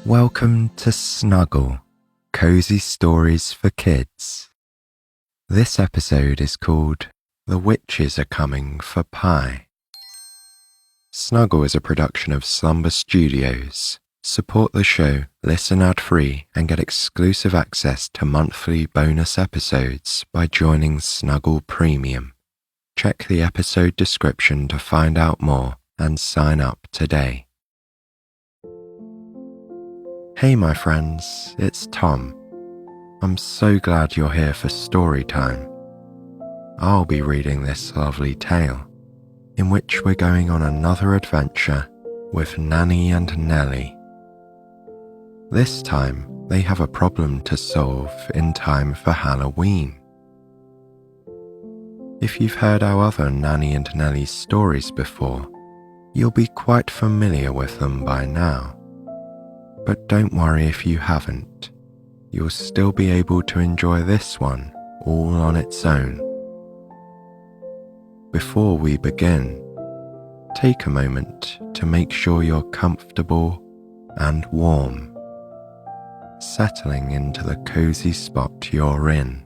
Welcome to Snuggle, Cozy Stories for Kids. This episode is called The Witches Are Coming for Pie. Snuggle is a production of Slumber Studios. Support the show, listen ad-free, and get exclusive access to monthly bonus episodes by joining Snuggle Premium. Check the episode description to find out more and sign up today. Hey my friends, it's Tom. I'm so glad you're here for story time. I'll be reading this lovely tale, in which we're going on another adventure with Nanny and Nellie. This time, they have a problem to solve in time for Halloween. If you've heard our other Nanny and Nellie stories before, you'll be quite familiar with them by now. But don't worry if you haven't. You'll still be able to enjoy this one all on its own. Before we begin, take a moment to make sure you're comfortable and warm, settling into the cozy spot you're in.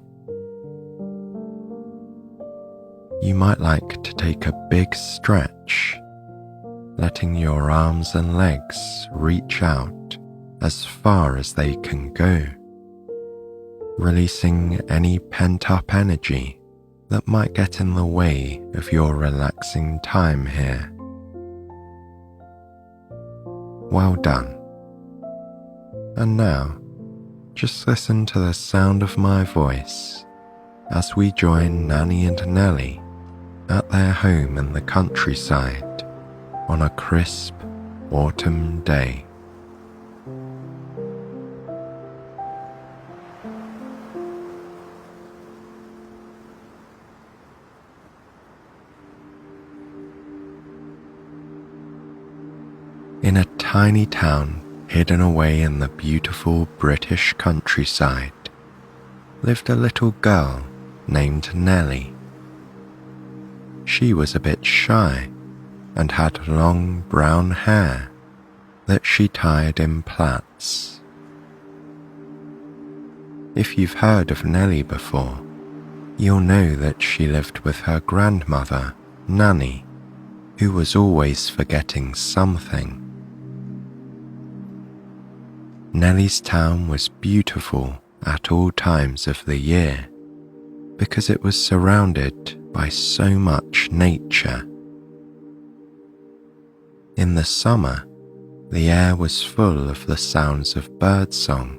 You might like to take a big stretch, letting your arms and legs reach out as far as they can go, releasing any pent-up energy that might get in the way of your relaxing time here. Well done. And now, just listen to the sound of my voice as we join Nanny and Nellie at their home in the countryside on a crisp autumn day. In a tiny town hidden away in the beautiful British countryside lived a little girl named Nellie. She was a bit shy and had long brown hair that she tied in plaits. If you've heard of Nellie before, you'll know that she lived with her grandmother, Nanny, who was always forgetting something. Nellie's town was beautiful at all times of the year because it was surrounded by so much nature. In the summer, the air was full of the sounds of birdsong.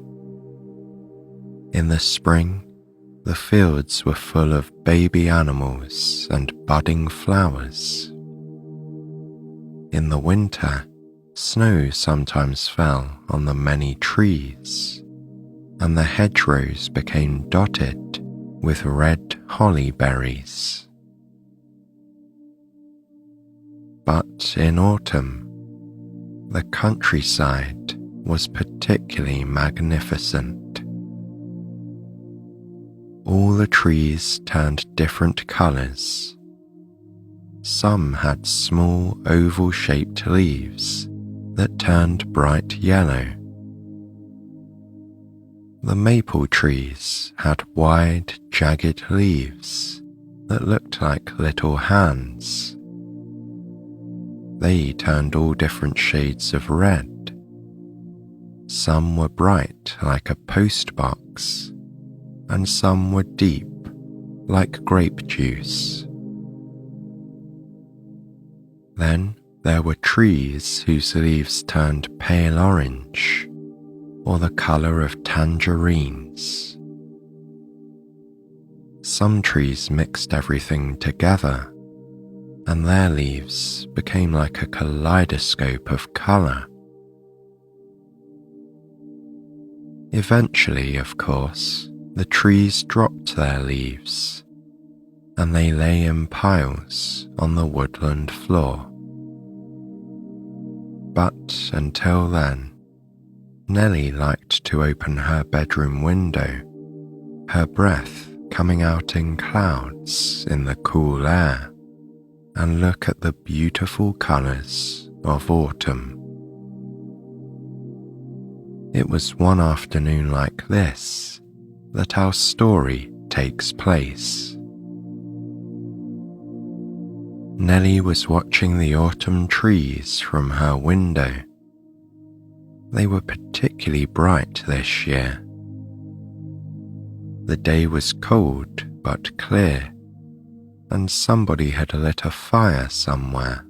In the spring, the fields were full of baby animals and budding flowers. In the winter, snow sometimes fell on the many trees, and the hedgerows became dotted with red holly berries. But in autumn, the countryside was particularly magnificent. All the trees turned different colours. Some had small oval-shaped leaves that turned bright yellow. The maple trees had wide, jagged leaves that looked like little hands. They turned all different shades of red. Some were bright like a post box, and some were deep like grape juice. Then there were trees whose leaves turned pale orange, or the colour of tangerines. Some trees mixed everything together, and their leaves became like a kaleidoscope of colour. Eventually, of course, the trees dropped their leaves, and they lay in piles on the woodland floor. But until then, Nellie liked to open her bedroom window, her breath coming out in clouds in the cool air, and look at the beautiful colours of autumn. It was one afternoon like this that our story takes place. Nellie was watching the autumn trees from her window. They were particularly bright this year. The day was cold but clear, and somebody had lit a fire somewhere.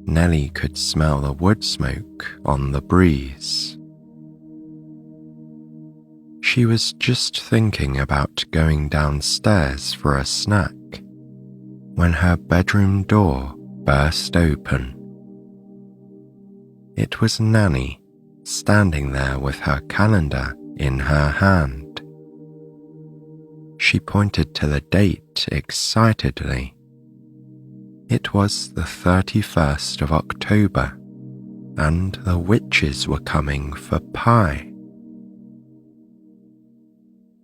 Nellie could smell the wood smoke on the breeze. She was just thinking about going downstairs for a snack when her bedroom door burst open. It was Nanny standing there with her calendar in her hand. She pointed to the date excitedly. It was the 31st of October, and the witches were coming for pie.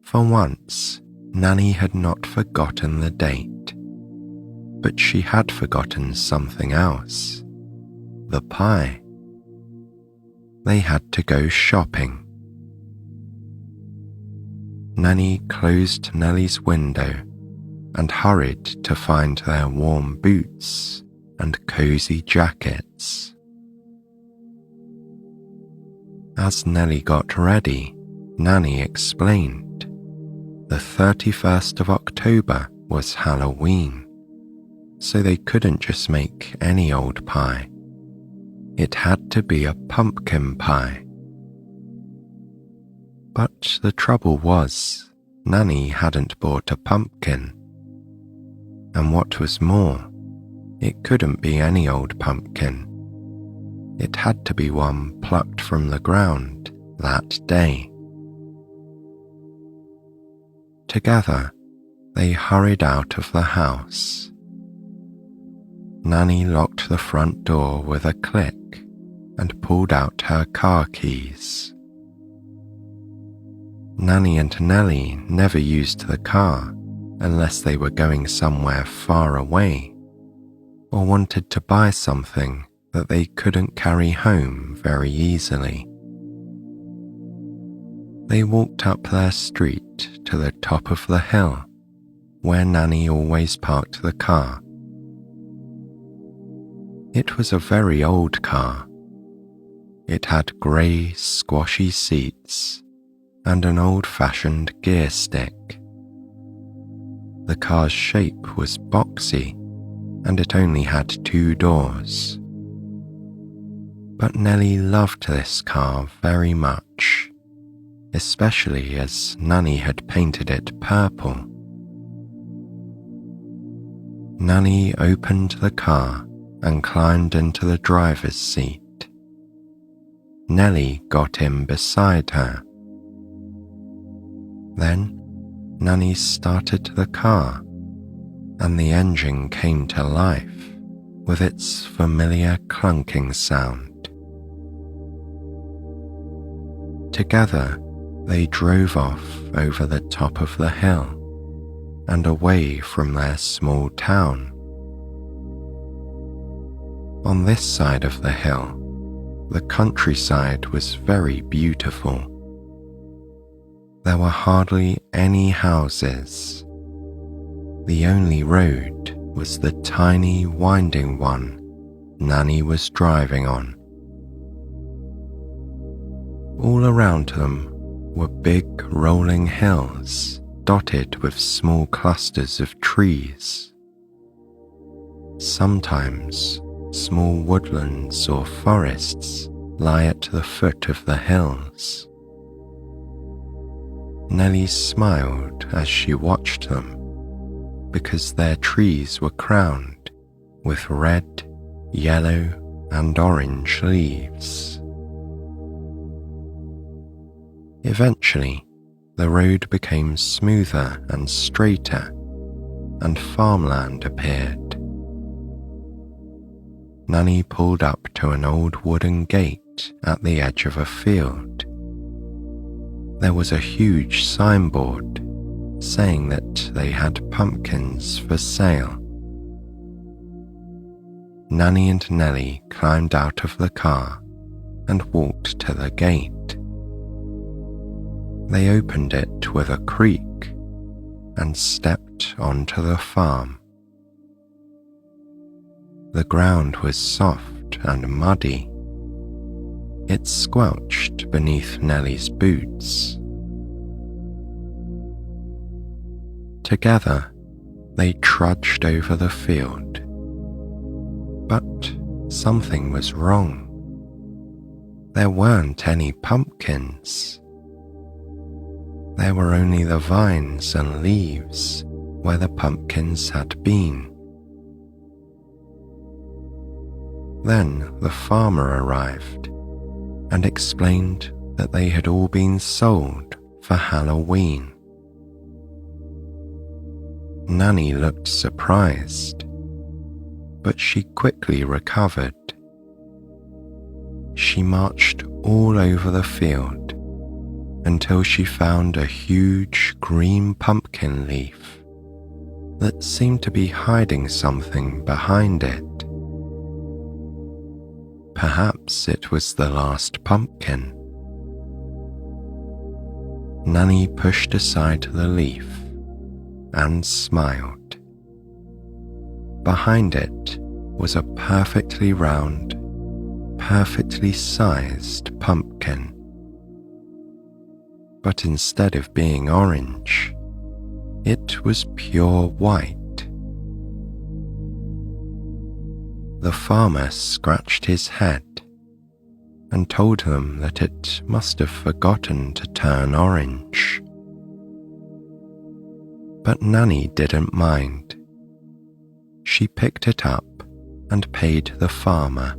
For once, Nanny had not forgotten the date, but she had forgotten something else: the pie. They had to go shopping. Nanny closed Nellie's window and hurried to find their warm boots and cozy jackets. As Nellie got ready, Nanny explained. The 31st of October was Halloween, so they couldn't just make any old pie. It had to be a pumpkin pie. But the trouble was, Nanny hadn't bought a pumpkin. And what was more, it couldn't be any old pumpkin. It had to be one plucked from the ground that day. Together, they hurried out of the house. Nanny locked the front door with a click and pulled out her car keys. Nanny and Nellie never used the car unless they were going somewhere far away or wanted to buy something that they couldn't carry home very easily. They walked up their street to the top of the hill where Nanny always parked the car. It was a very old car. It had grey, squashy seats and an old-fashioned gear stick. The car's shape was boxy, and it only had 2 doors. But Nellie loved this car very much, especially as Nanny had painted it purple. Nanny opened the car and climbed into the driver's seat. Nellie got in beside her. Then Nanny started the car, and the engine came to life with its familiar clunking sound. Together, they drove off over the top of the hill and away from their small town. On this side of the hill, the countryside was very beautiful. There were hardly any houses. The only road was the tiny winding one Nanny was driving on. All around them were big rolling hills dotted with small clusters of trees. Sometimes small woodlands or forests lie at the foot of the hills. Nellie smiled as she watched them, because their trees were crowned with red, yellow, and orange leaves. Eventually, the road became smoother and straighter, and farmland appeared. Nanny pulled up to an old wooden gate at the edge of a field. There was a huge signboard saying that they had pumpkins for sale. Nanny and Nellie climbed out of the car and walked to the gate. They opened it with a creak and stepped onto the farm. The ground was soft and muddy. It squelched beneath Nelly's boots. Together, they trudged over the field. But something was wrong. There weren't any pumpkins. There were only the vines and leaves where the pumpkins had been. Then the farmer arrived and explained that they had all been sold for Halloween. Nanny looked surprised, but she quickly recovered. She marched all over the field until she found a huge green pumpkin leaf that seemed to be hiding something behind it. Perhaps it was the last pumpkin. Nanny pushed aside the leaf and smiled. Behind it was a perfectly round, perfectly sized pumpkin. But instead of being orange, it was pure white. The farmer scratched his head and told them that it must have forgotten to turn orange. But Nanny didn't mind. She picked it up and paid the farmer.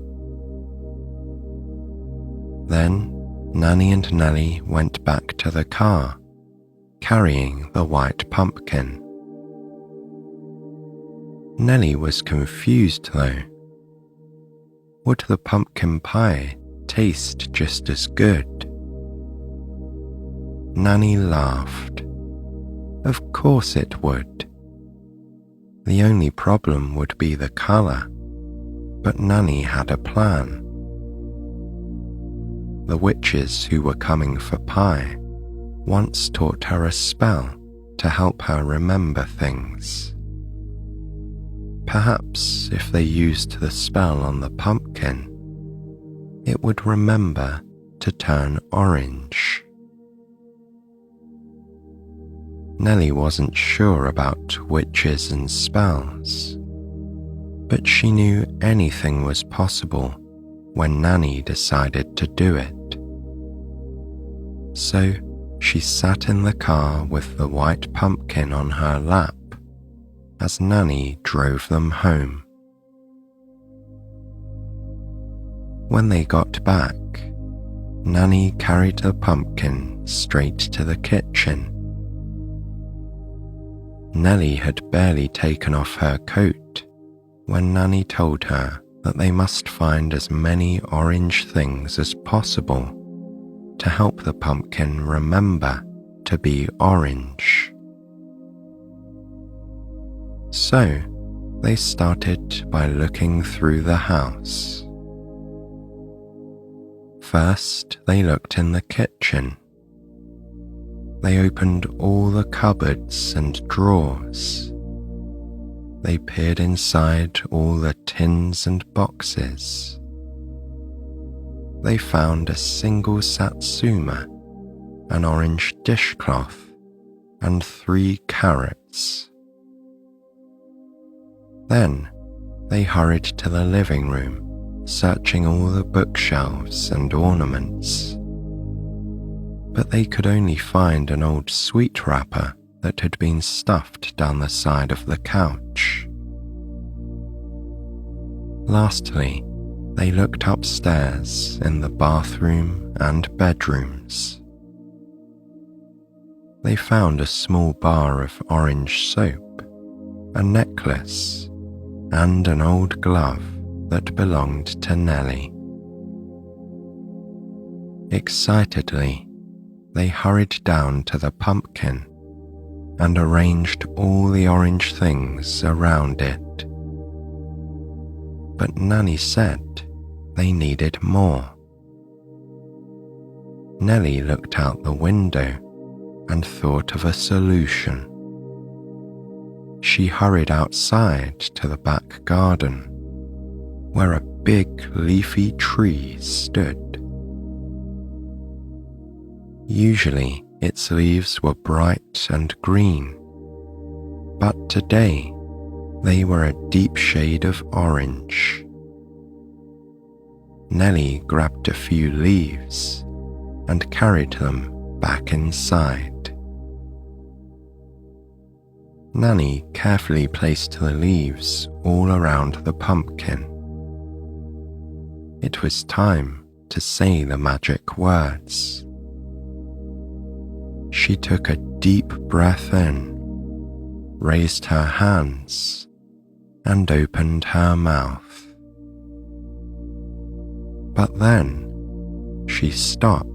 Then Nanny and Nelly went back to the car, carrying the white pumpkin. Nelly was confused though. Would the pumpkin pie taste just as good? Nanny laughed. Of course it would. The only problem would be the colour, but Nanny had a plan. The witches who were coming for pie once taught her a spell to help her remember things. Perhaps if they used the spell on the pumpkin, it would remember to turn orange. Nelly wasn't sure about witches and spells, but she knew anything was possible when Nanny decided to do it. So she sat in the car with the white pumpkin on her lap as Nanny drove them home. When they got back, Nanny carried the pumpkin straight to the kitchen. Nelly had barely taken off her coat when Nanny told her that they must find as many orange things as possible to help the pumpkin remember to be orange. So they started by looking through the house. First, they looked in the kitchen. They opened all the cupboards and drawers. They peered inside all the tins and boxes. They found a single satsuma, an orange dishcloth, and 3 carrots. Then they hurried to the living room, searching all the bookshelves and ornaments. But they could only find an old sweet wrapper that had been stuffed down the side of the couch. Lastly, they looked upstairs in the bathroom and bedrooms. They found a small bar of orange soap, a necklace, and an old glove that belonged to Nelly. Excitedly, they hurried down to the pumpkin and arranged all the orange things around it. But Nanny said they needed more. Nellie looked out the window and thought of a solution. She hurried outside to the back garden, where a big leafy tree stood. Usually its leaves were bright and green, but today they were a deep shade of orange. Nellie grabbed a few leaves and carried them back inside. Nanny carefully placed the leaves all around the pumpkin. It was time to say the magic words. She took a deep breath in, raised her hands, and opened her mouth. But then she stopped.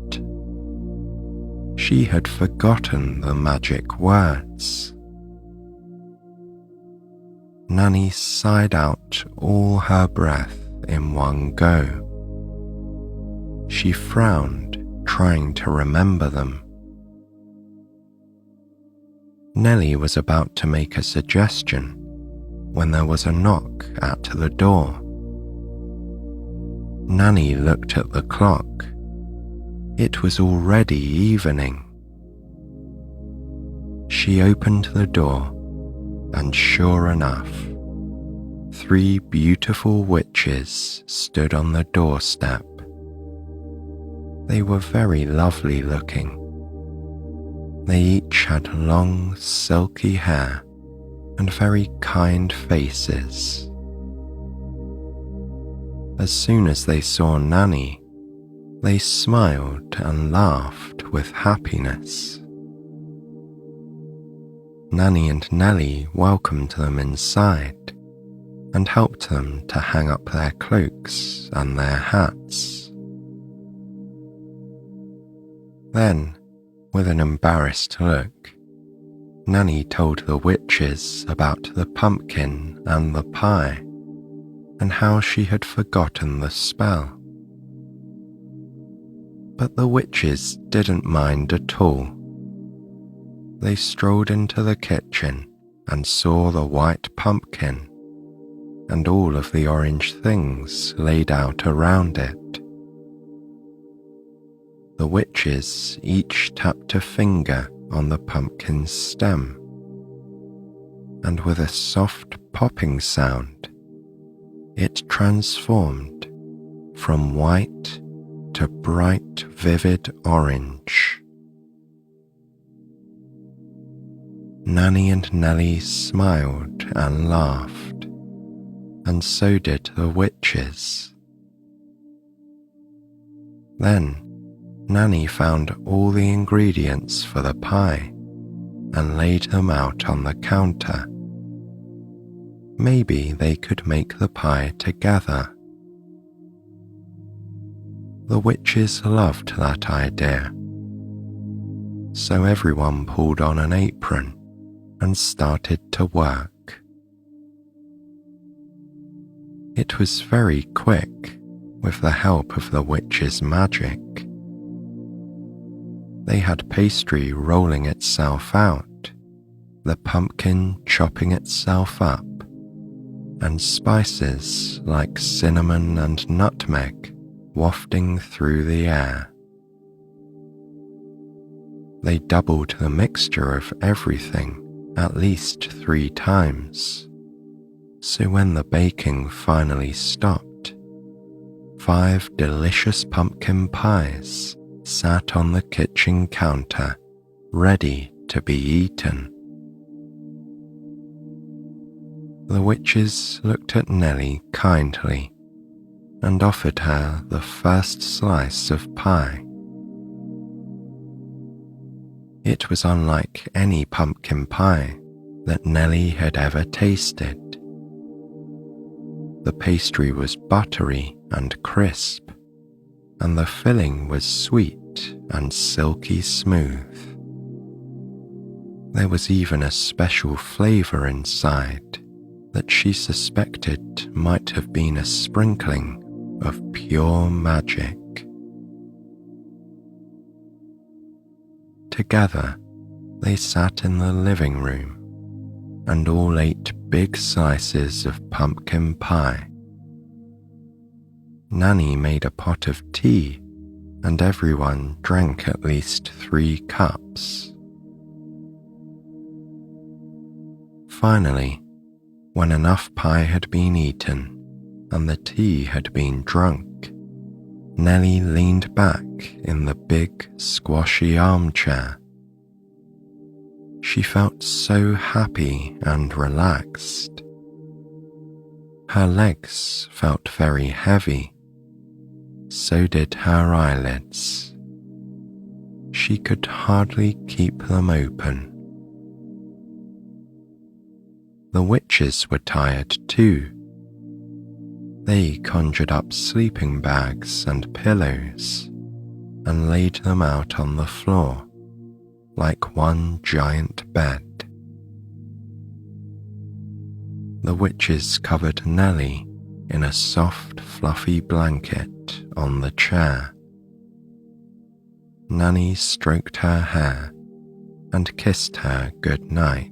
She had forgotten the magic words. Nanny sighed out all her breath in one go. She frowned, trying to remember them. Nellie was about to make a suggestion when there was a knock at the door. Nanny looked at the clock. It was already evening. She opened the door, and sure enough, 3 beautiful witches stood on the doorstep. They were very lovely looking. They each had long, silky hair and very kind faces. As soon as they saw Nanny, they smiled and laughed with happiness. Nanny and Nellie welcomed them inside and helped them to hang up their cloaks and their hats. Then, with an embarrassed look, Nanny told the witches about the pumpkin and the pie, and how she had forgotten the spell. But the witches didn't mind at all. They strolled into the kitchen and saw the white pumpkin and all of the orange things laid out around it. The witches each tapped a finger on the pumpkin's stem, and with a soft popping sound, it transformed from white to bright, vivid orange. Nanny and Nellie smiled and laughed, and so did the witches. Then Nanny found all the ingredients for the pie and laid them out on the counter. Maybe they could make the pie together. The witches loved that idea, so everyone pulled on an apron and started to work. It was very quick with the help of the witches' magic. They had pastry rolling itself out, the pumpkin chopping itself up, and spices like cinnamon and nutmeg wafting through the air. They doubled the mixture of everything at least 3 times, so when the baking finally stopped, 5 delicious pumpkin pies sat on the kitchen counter, ready to be eaten. The witches looked at Nellie kindly and offered her the first slice of pie. It was unlike any pumpkin pie that Nellie had ever tasted. The pastry was buttery and crisp, and the filling was sweet and silky smooth. There was even a special flavor inside that she suspected might have been a sprinkling of pure magic. Together, they sat in the living room and all ate big slices of pumpkin pie. Nanny made a pot of tea, and everyone drank at least 3 cups. Finally, when enough pie had been eaten and the tea had been drunk, Nellie leaned back in the big, squashy armchair. She felt so happy and relaxed. Her legs felt very heavy. So did her eyelids. She could hardly keep them open. The witches were tired too. They conjured up sleeping bags and pillows and laid them out on the floor like one giant bed. The witches covered Nellie in a soft, fluffy blanket on the chair. Nanny stroked her hair and kissed her good night.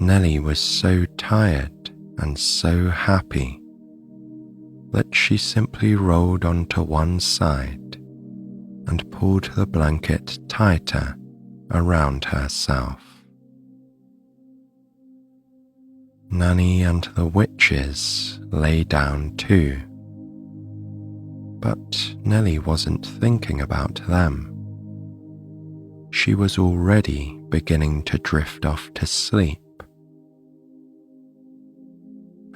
Nellie was so tired and so happy that she simply rolled onto one side and pulled the blanket tighter around herself. Nanny and the witches lay down too, but Nellie wasn't thinking about them. She was already beginning to drift off to sleep.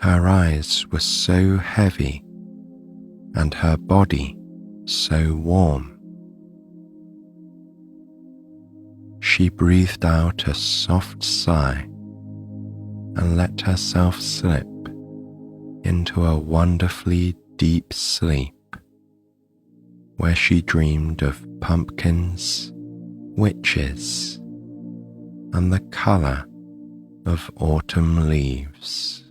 Her eyes were so heavy and her body so warm. She breathed out a soft sigh and let herself slip into a wonderfully deep sleep where she dreamed of pumpkins, witches, and the colour of autumn leaves.